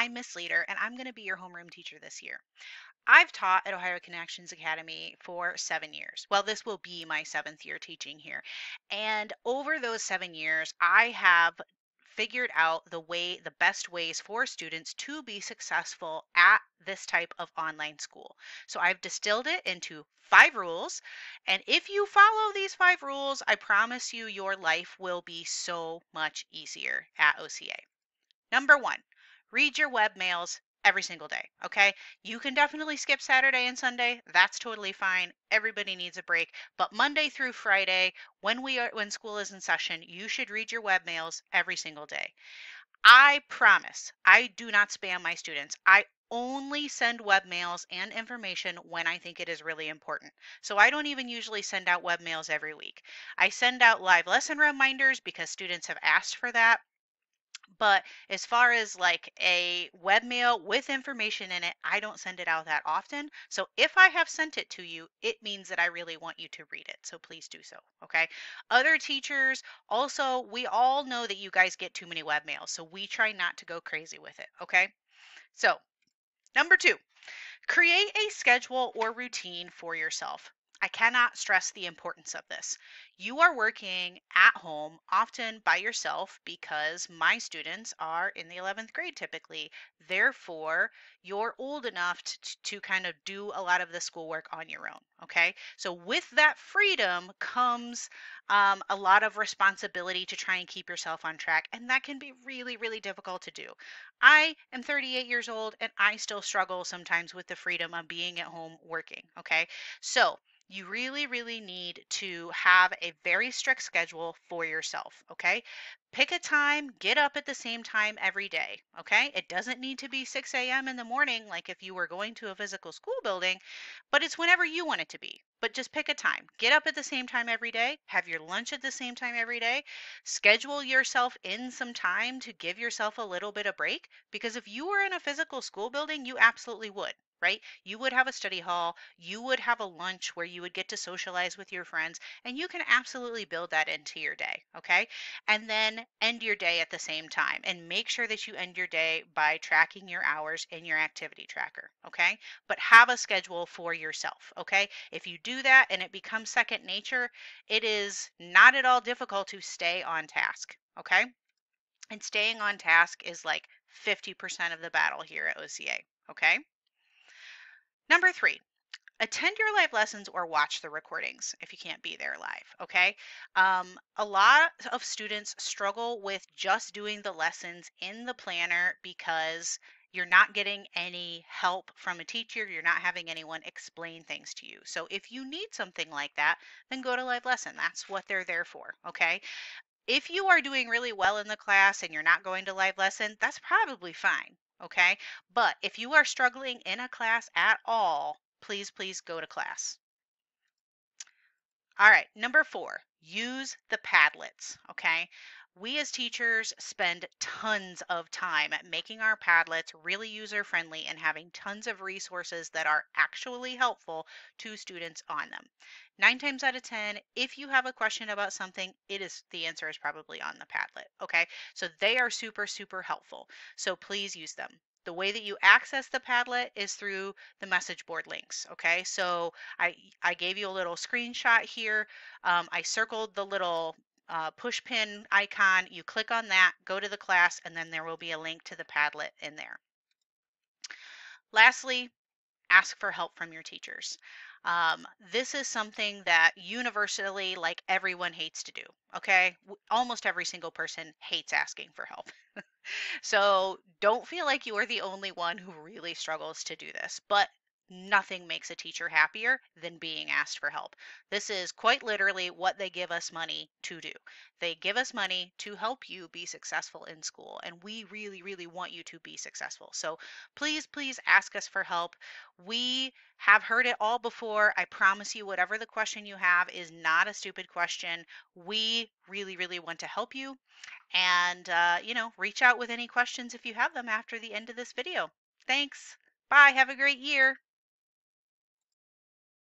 I'm Miss Leader, and I'm going to be your homeroom teacher this year. I've taught at Ohio Connections Academy for 7 years. Well, this will be my seventh year teaching here. And over those 7 years, I have figured out the best ways for students to be successful at this type of online school. So I've distilled it into 5 rules. And if you follow these 5 rules, I promise you your life will be so much easier at OCA. Number one, read your web mails every single day. Okay. You can definitely skip Saturday and Sunday. That's totally fine. Everybody needs a break. But Monday through Friday, when school is in session, you should read your web mails every single day. I promise I do not spam my students. I only send web mails and information when I think it is really important. So I don't even usually send out web mails every week. I send out live lesson reminders because students have asked for that. But as far as like a webmail with information in it, I don't send it out that often. So if I have sent it to you, it means that I really want you to read it. So please do so. Okay. Other teachers also, we all know that you guys get too many webmails. So we try not to go crazy with it. Okay. So number two, create a schedule or routine for yourself. I cannot stress the importance of this. You are working at home, often by yourself, because my students are in the 11th grade typically. Therefore, you're old enough to kind of do a lot of the schoolwork on your own. Okay. So, with that freedom comes a lot of responsibility to try and keep yourself on track. And that can be really, really difficult to do. I am 38 years old and I still struggle sometimes with the freedom of being at home working. Okay. So you really, really need to have a very strict schedule for yourself. Okay. Pick a time, get up at the same time every day. Okay. It doesn't need to be 6 a.m. in the morning, like if you were going to a physical school building, but it's whenever you want it to be. But just pick a time. Get up at the same time every day. Have your lunch at the same time every day. Schedule yourself in some time to give yourself a little bit of break, because if you were in a physical school building, you absolutely would, right? You would have a study hall, you would have a lunch where you would get to socialize with your friends, and you can absolutely build that into your day, okay? And then end your day at the same time, and make sure that you end your day by tracking your hours in your activity tracker, okay? But have a schedule for yourself, okay? If you do that and it becomes second nature, it is not at all difficult to stay on task, okay? And staying on task is like 50% of the battle here at OCA, okay? Number three, attend your live lessons or watch the recordings if you can't be there live, okay? A lot of students struggle with just doing the lessons in the planner because you're not getting any help from a teacher. You're not having anyone explain things to you. So if you need something like that, then go to live lesson. That's what they're there for, okay? If you are doing really well in the class and you're not going to live lesson, that's probably fine, okay? But if you are struggling in a class at all, please, please go to class. All right, number four, use the Padlets, okay? We as teachers spend tons of time at making our Padlets really user-friendly and having tons of resources that are actually helpful to students on them. 9 times out of 10, if you have a question about something, the answer is probably on the Padlet, okay? So they are super, super helpful. So please use them. The way that you access the Padlet is through the message board links, okay? So I gave you a little screenshot here. I circled the little push pin icon. You click on that, go to the class, and then there will be a link to the Padlet in there. Lastly, ask for help from your teachers. This is something that universally, like everyone hates to do, okay? Almost every single person hates asking for help. So don't feel like you are the only one who really struggles to do this, but nothing makes a teacher happier than being asked for help. This is quite literally what they give us money to do. They give us money to help you be successful in school, and we really, really want you to be successful. So please, please ask us for help. We have heard it all before. I promise you, whatever the question you have is not a stupid question. We really, really want to help you. And, reach out with any questions if you have them after the end of this video. Thanks. Bye. Have a great year.